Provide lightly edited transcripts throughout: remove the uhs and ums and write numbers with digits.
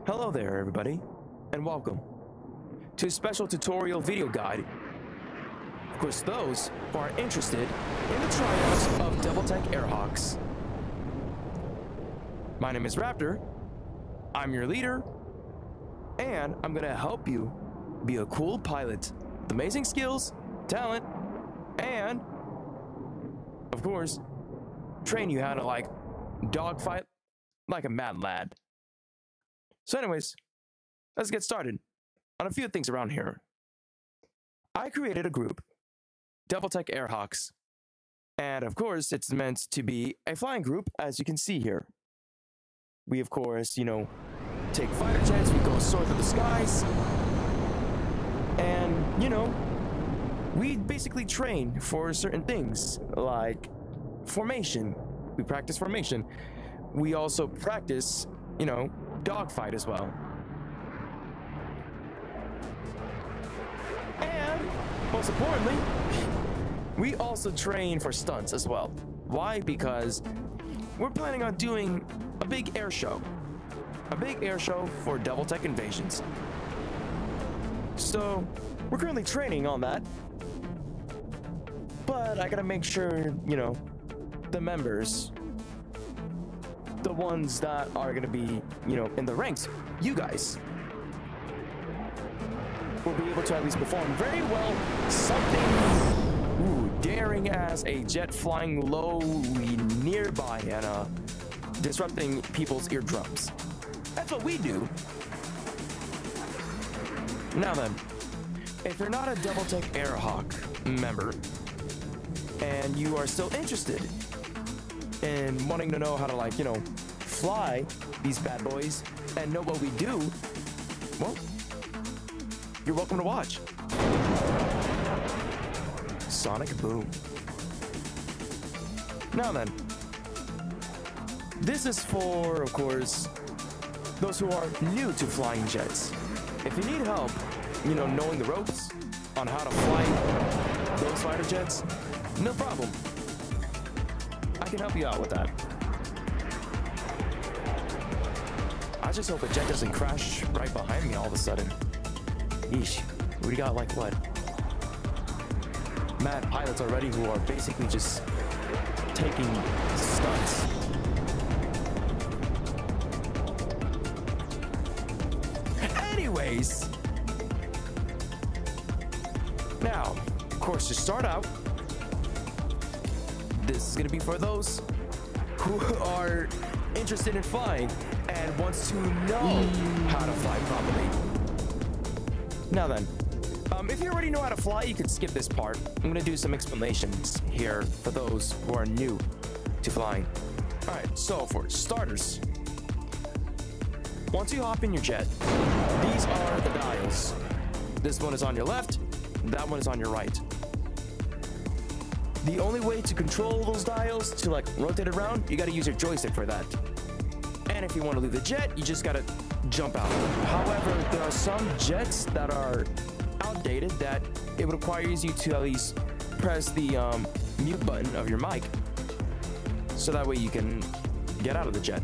Hello there everybody, and welcome to a special tutorial video guide. Of course, those who are interested in the tryouts of Deviltech Airhawks. My name is Raptor, I'm your leader, and I'm gonna help you be a cool pilot with amazing skills, talent, and, of course, train you how to dogfight like a mad lad. So anyways, let's get started on a few things around here. I created a group, Deviltech Airhawks, and of course it's meant to be a flying group, as you can see here. We of course, take fighter jets, we go soar through the skies, and we basically train for certain things, like formation. We practice formation. We also practice, dogfight as well. And most importantly, we also train for stunts as well. Why? Because we're planning on doing a big air show. A big air show for Deviltech Invasions. So we're currently training on that. But I gotta make sure, the members, the ones that are gonna be, in the ranks, you guys, will be able to at least perform very well something daring as a jet flying low nearby and disrupting people's eardrums. That's what we do. Now then, if you're not a Deviltech Airhawk member and you are still interested in wanting to know how to fly these bad boys and know what we do, well, you're welcome to watch. Sonic Boom. Now then, this is for, of course, those who are new to flying jets. If you need help, knowing the ropes on how to fly those fighter jets, no problem. I can help you out with that. I just hope a jet doesn't crash right behind me all of a sudden. Yeesh, we got what? Mad pilots already who are basically just taking stunts. Anyways, now, of course, to start out, this is gonna be for those who are interested in flying and wants to know how to fly properly. Now then, if you already know how to fly, you can skip this part. I'm gonna do some explanations here for those who are new to flying. All right, so for starters, once you hop in your jet, these are the dials. This one is on your left, that one is on your right. The only way to control those dials, to rotate around, you gotta use your joystick for that. And if you want to leave the jet, you just gotta jump out. However, there are some jets that are outdated that it requires you to at least press the mute button of your mic, so that way you can get out of the jet.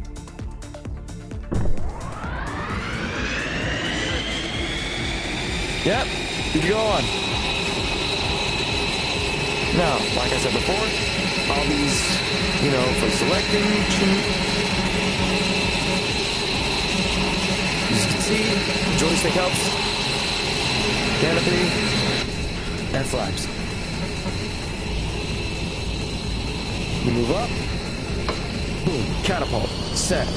Yep, you can go on. Now, like I said before, all these, for selecting, as you can see, joystick helps, canopy, and flaps. You move up, boom, catapult, set.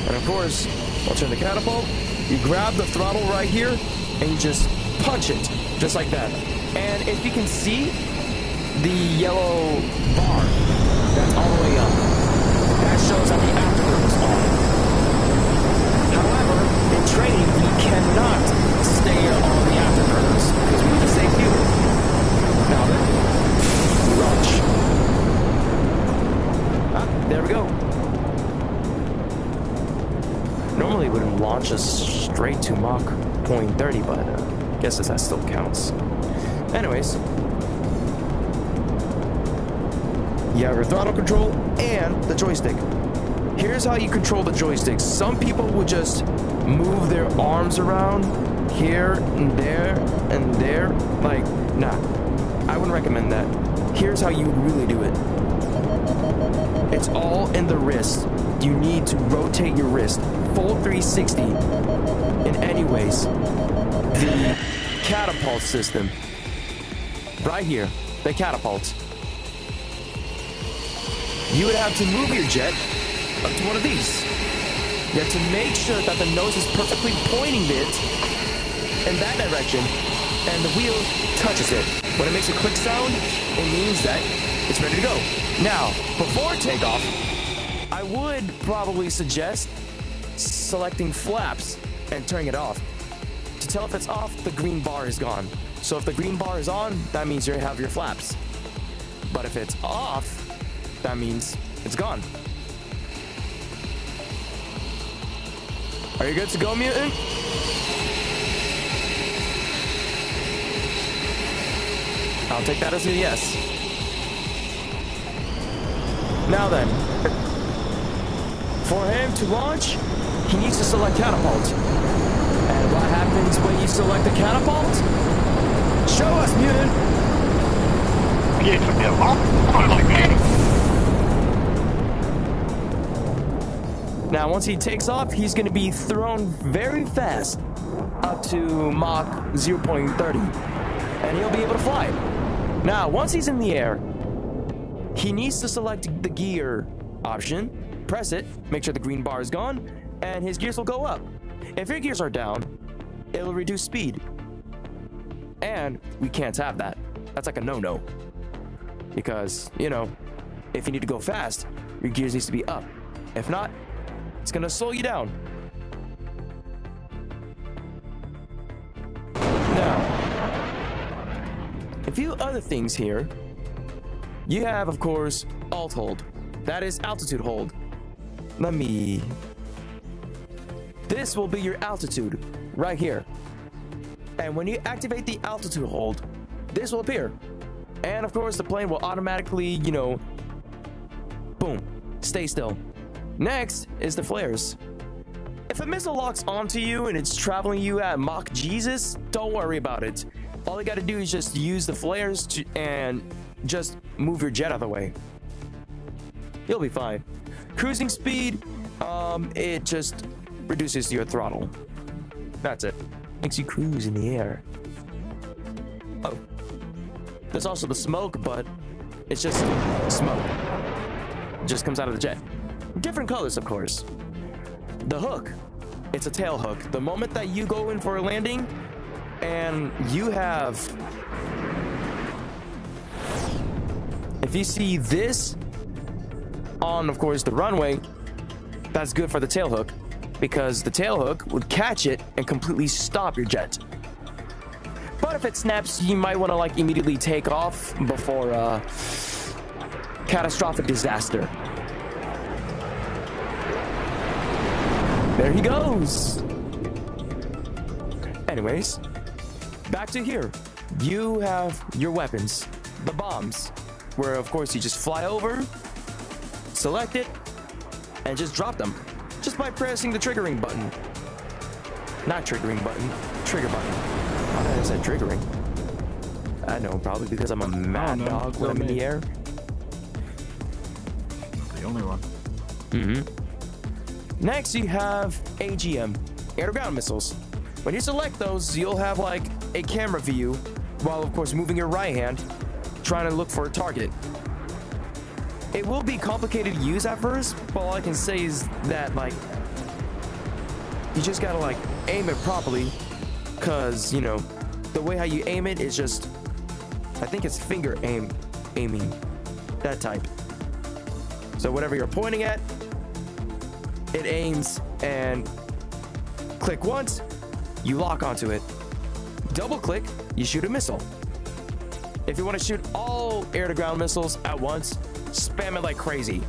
And of course, I'll turn the catapult, you grab the throttle right here, and you just punch it, just like that. And if you can see, the yellow bar that's all the way up, that shows that the afterburner is on. However, in training, we cannot stay on the afterburners because we need to save fuel. Now then, launch. There we go. Normally it would launch us straight to Mach 0.30, but I guess that still counts. Anyways, you have your throttle control and the joystick. Here's how you control the joysticks. Some people would just move their arms around here and there and there. Like, nah, I wouldn't recommend that. Here's how you really do it. It's all in the wrist. You need to rotate your wrist full 360 in any ways. The catapult system. Right here, the catapult. You would have to move your jet up to one of these. You have to make sure that the nose is perfectly pointing it in that direction, and the wheel touches it. When it makes a click sound, it means that it's ready to go. Now, before takeoff, I would probably suggest selecting flaps and turning it off. To tell if it's off, the green bar is gone. So if the green bar is on, that means you have your flaps. But if it's off, that means it's gone. Are you good to go, mutant? I'll take that as a yes. Now then, for him to launch, he needs to select catapult. And what happens when you select a catapult? Show us, mutant! Now, once he takes off, he's going to be thrown very fast, up to Mach 0.30, and he'll be able to fly. Now, once he's in the air, he needs to select the gear option, press it, make sure the green bar is gone, and his gears will go up. If your gears are down, it'll reduce speed. And we can't have that. That's like a no-no. Because, you know, if you need to go fast, your gears needs to be up. If not, it's gonna slow you down. Now, a few other things here. You have, of course, alt hold. That is altitude hold. This will be your altitude right here. And when you activate the altitude hold, this will appear. And of course, the plane will automatically, you know, boom, stay still. Next is the flares. If a missile locks onto you and it's traveling you at Mach Jesus, don't worry about it. All you gotta do is just use the flares and just move your jet out of the way. You'll be fine. Cruising speed, it just reduces your throttle. That's it. Makes you cruise in the air. Oh. There's also the smoke, but it's just smoke. It just comes out of the jet. Different colors, of course. The hook, it's a tail hook. The moment that you go in for a landing and you have, if you see this on, of course, the runway, that's good for the tail hook, because the tail hook would catch it and completely stop your jet. But if it snaps, you might want to like immediately take off before a catastrophic disaster. There he goes. Anyways, back to here. You have your weapons, the bombs, where of course you just fly over, select it, and just drop them. Just by pressing the triggering button. Not triggering button, trigger button. Why did I say triggering? I know, probably because I'm a mad dog when I'm in the air. The only one. Next, you have AGM, air-to-ground missiles. When you select those, you'll have like a camera view, while of course moving your right hand, trying to look for a target. It will be complicated to use at first, but all I can say is that like, you just gotta like aim it properly, cause you know, the way how you aim it is just, I think it's finger aiming, that type. So whatever you're pointing at, it aims, and click once, you lock onto it. Double click, you shoot a missile. If you want to shoot all air-to-ground missiles at once, spam it like crazy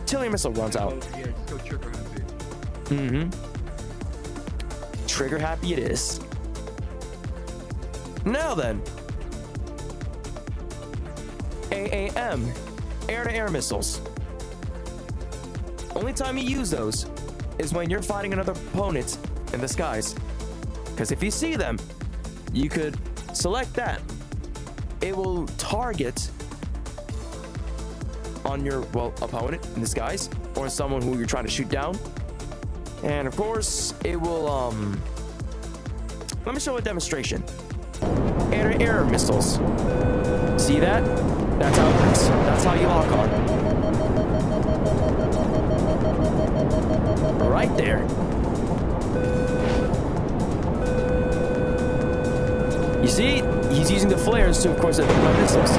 till your missile runs out. Yeah, just go trigger happy. Trigger happy it is. Now then, AAM, air-to-air missiles. Only time you use those is when you're fighting another opponent in the skies. Because if you see them, you could select that. It will target on your, well, opponent in the skies or someone who you're trying to shoot down. And of course, it will, let me show a demonstration. Air missiles. See that? That's how it works. That's how you lock on. Right there. You see, he's using the flares to, of course, hit my missiles.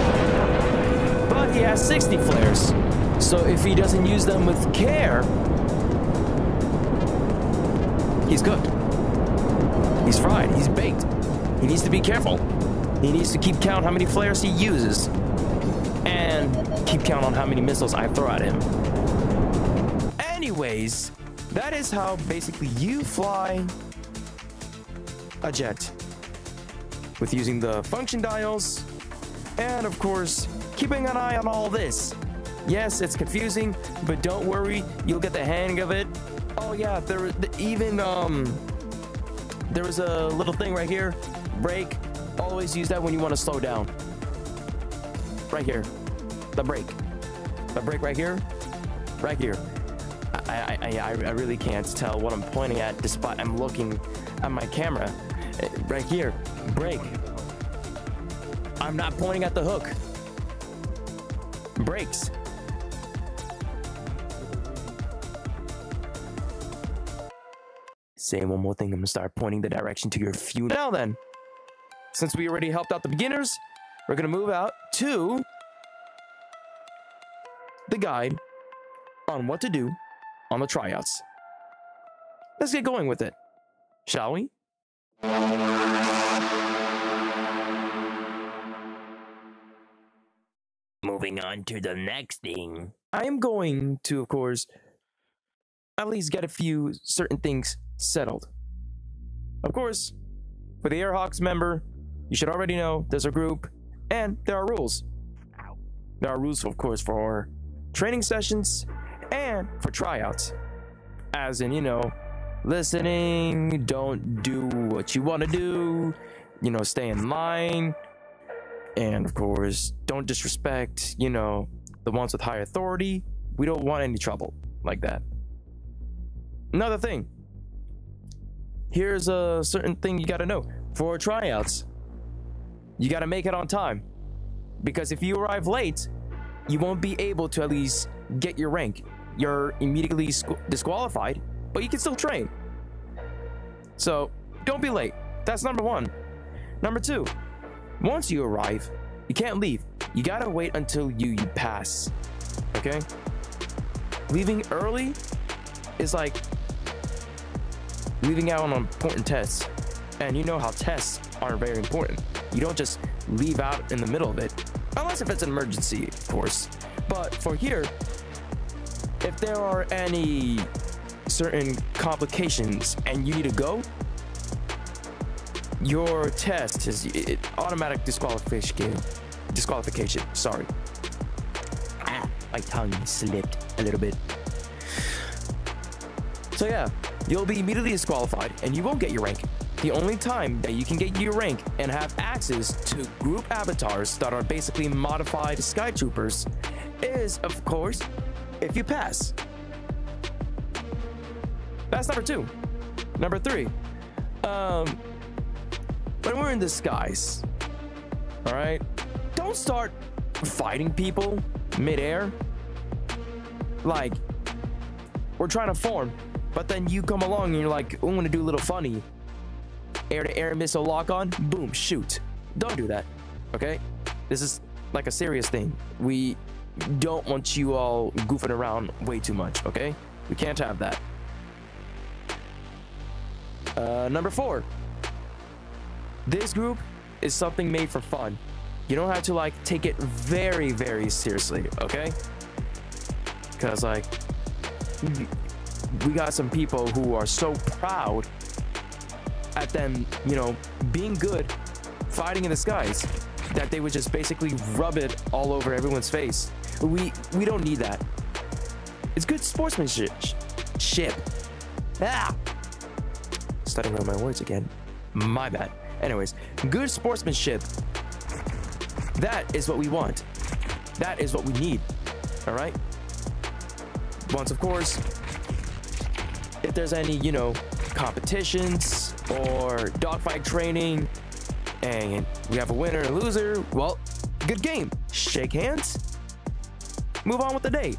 But he has 60 flares. So if he doesn't use them with care, he's cooked. He's fried. He's baked. He needs to be careful. He needs to keep count how many flares he uses and keep count on how many missiles I throw at him. Anyways, that is how basically you fly a jet with using the function dials and of course keeping an eye on all this. Yes, it's confusing, but don't worry, you'll get the hang of it. Oh yeah, there was a little thing right here, brake. Always use that when you want to slow down. Right here, the brake right here, right here. I really can't tell what I'm pointing at despite I'm looking at my camera. Right here, brake. I'm not pointing at the hook. Brakes. Say one more thing, I'm gonna start pointing the direction to your fuel. Now then, since we already helped out the beginners, we're gonna move out to the guide on what to do on the tryouts. Let's get going with it, shall we? Moving on to the next thing. I am going to, of course, at least get a few certain things settled. Of course, for the Airhawks member, you should already know there's a group and there are rules. There are rules, of course, for training sessions and for tryouts. As in, you know, listening, don't do what you want to do, you know, stay in line. And of course, don't disrespect, you know, the ones with high authority. We don't want any trouble like that. Another thing. Here's a certain thing you gotta know. For tryouts, you gotta make it on time. Because if you arrive late, you won't be able to at least get your rank. You're immediately disqualified, but you can still train. So, don't be late. That's number one. Number two, once you arrive, you can't leave. You gotta wait until you pass, okay? Leaving early is like leaving out on important tests. And you know how tests are very important. You don't just leave out in the middle of it, unless if it's an emergency, of course. But for here, if there are any certain complications and you need to go, your test is automatic disqualification. Sorry. My tongue slipped a little bit. So yeah, you'll be immediately disqualified and you won't get your rank. The only time that you can get your rank and have access to group avatars that are basically modified sky troopers is, of course, if you pass. That's number two. Number three, when we're in the skies, all right, don't start fighting people mid-air. Like, we're trying to form, but then you come along and you're like, I'm gonna do a little funny. Air-to-air missile lock-on, boom, shoot. Don't do that, okay? This is like a serious thing. We don't want you all goofing around way too much, okay? We can't have that. Number four. This group is something made for fun. You don't have to like take it very, very seriously, okay? Because like, we got some people who are so proud at them, you know, being good, fighting in the skies, that they would just basically rub it all over everyone's face. We don't need that. It's good sportsmanship. Ah! Stuttering on my words again. My bad. Anyways, good sportsmanship. That is what we want. That is what we need. All right? Once, of course, if there's any, you know, competitions or dogfight training and we have a winner and a loser, well, good game. Shake hands. Move on with the day.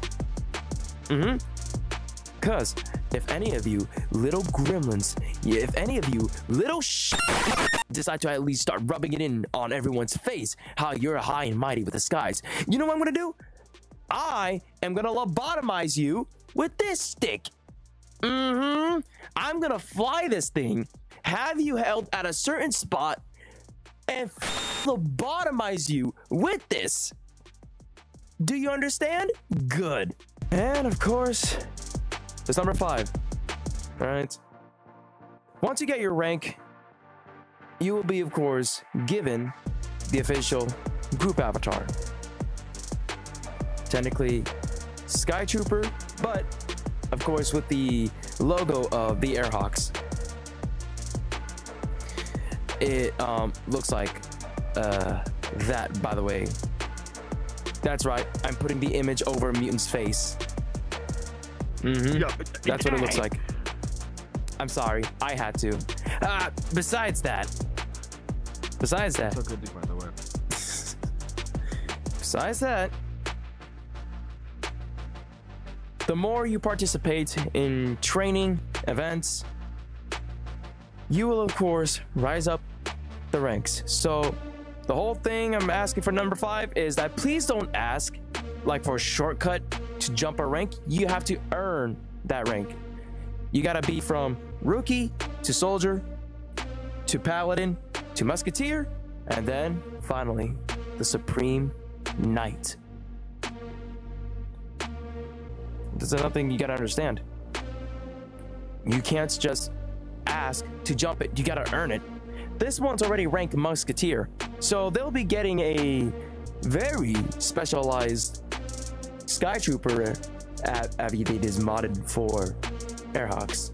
Because if any of you little gremlins, if any of you little decide to at least start rubbing it in on everyone's face how you're high and mighty with the skies, you know what I'm gonna do? I am gonna lobotomize you with this stick. I'm gonna fly this thing, have you held at a certain spot, and lobotomize you with this. Do you understand? Good. And of course, there's number 5. All right. Once you get your rank, you will be, of course, given the official group avatar. Technically, Sky Trooper, but of course with the logo of the Airhawks. It looks like that, by the way. That's right, I'm putting the image over a mutant's face. That's what it looks like. I'm sorry, I had to. Besides that. So good, by the way. Besides that, the more you participate in training events, you will of course rise up the ranks. So the whole thing I'm asking for number 5 is that please don't ask like for a shortcut to jump a rank. You have to earn that rank. You gotta be from rookie to soldier to paladin to musketeer, and then finally the supreme knight. There's another thing you gotta understand. You can't just ask to jump it, you gotta earn it. This one's already ranked musketeer, so they'll be getting a very specialized Sky Trooper that is modded for Airhawks.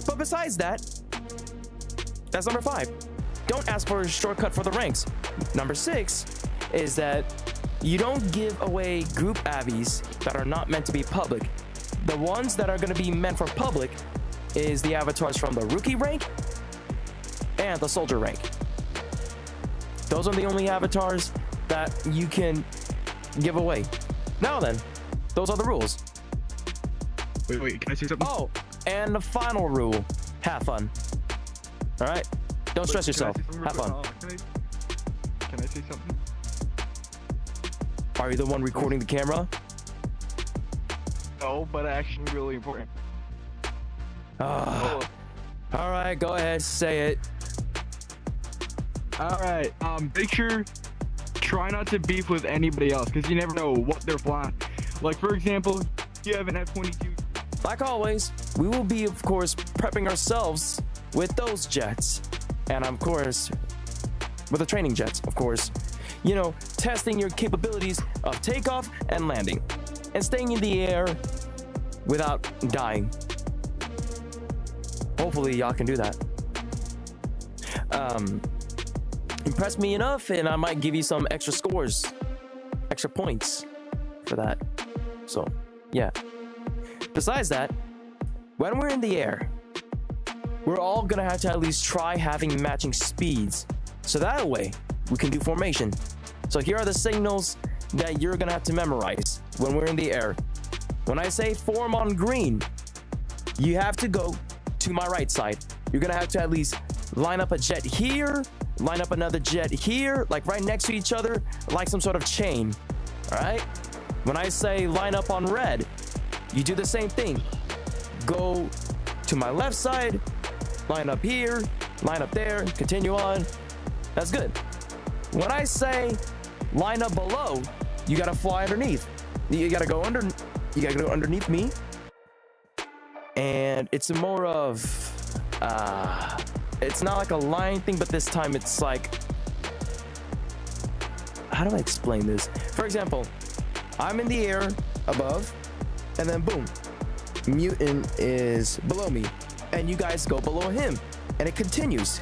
But besides that, that's number 5. Don't ask for a shortcut for the ranks. Number 6 is that you don't give away group avies that are not meant to be public. The ones that are going to be meant for public is the avatars from the rookie rank and the soldier rank. Those are the only avatars that you can give away. Now then, those are the rules. Wait, can I say something? Oh, and the final rule, have fun. All right? Don't stress yourself. Have fun. Can I say something? Are you the one recording the camera? No, but actually really important. All right, go ahead, say it. All right, make sure, try not to beef with anybody else, because you never know what they're planning. Like, for example, you have an F-22. Like always, we will be, of course, prepping ourselves with those jets. And, of course, with the training jets, of course. You know, testing your capabilities of takeoff and landing. And staying in the air without dying. Hopefully, y'all can do that. Impress me enough, and I might give you some extra scores. Extra points for that. So, yeah. Besides that, when we're in the air, we're all gonna have to at least try having matching speeds. So that way, we can do formation. So here are the signals that you're gonna have to memorize when we're in the air. When I say form on green, you have to go to my right side. You're gonna have to at least line up a jet here, line up another jet here, like right next to each other, like some sort of chain, all right? When I say line up on red, you do the same thing. Go to my left side, line up here, line up there, continue on. That's good. When I say line up below, you gotta fly underneath. You gotta go underneath me. And it's more of, it's not like a line thing, but this time it's like, how do I explain this? For example, I'm in the air above, and then boom, Mutant is below me, and you guys go below him, and it continues.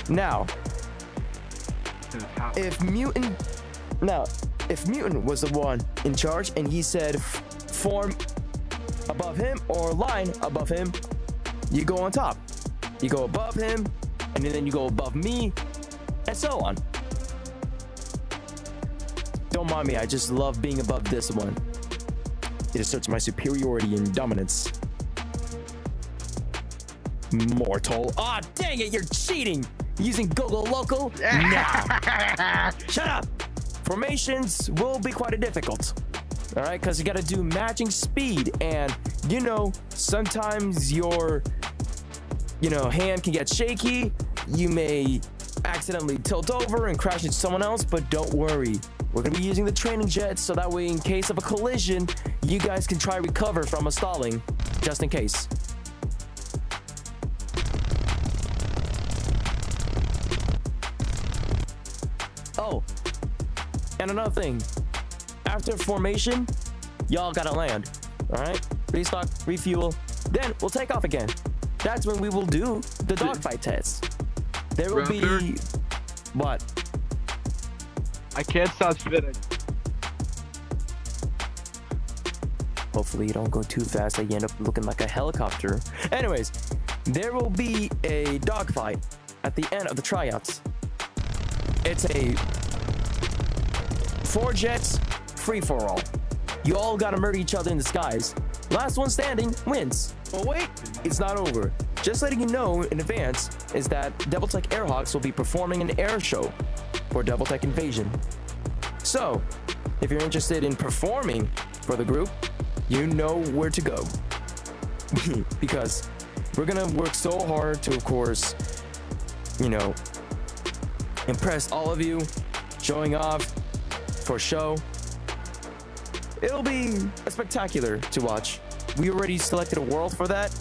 Now, if Mutant was the one in charge and he said form above him or line above him, you go on top. You go above him, and then you go above me, and so on. Don't mind me, I just love being above this one. It asserts my superiority and dominance. Mortal. Ah, oh, dang it, you're cheating! Using Google Local? Nah. Shut up! Formations will be quite difficult. Alright, because you gotta do matching speed, and you know, sometimes your hand can get shaky. You may accidentally tilt over and crash into someone else, but don't worry. We're gonna be using the training jets so that way in case of a collision, you guys can try recover from a stalling, just in case. Oh, and another thing. After formation, y'all gotta land, alright? Restock, refuel, then we'll take off again. That's when we will do the dogfight test. There will be... What? I can't stop spitting. Hopefully you don't go too fast that you end up looking like a helicopter. Anyways, there will be a dogfight at the end of the tryouts. It's a 4 jets free-for-all. You all gotta murder each other in the skies. Last one standing wins. But wait, it's not over. Just letting you know in advance is that Deviltech Airhawks will be performing an air show for Deviltech Invasion. So, if you're interested in performing for the group, you know where to go. Because we're gonna work so hard to, of course, impress all of you, showing off for show. It'll be spectacular to watch. We already selected a world for that,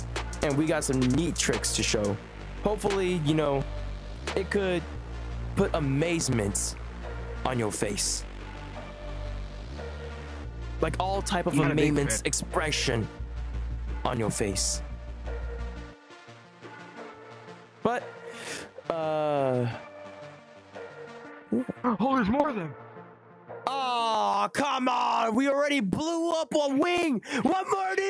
and we got some neat tricks to show. Hopefully, it could put amazement on your face. Like all type of amazement expression on your face. But, Oh, there's more of them. oh, come on. We already blew up one wing. What more do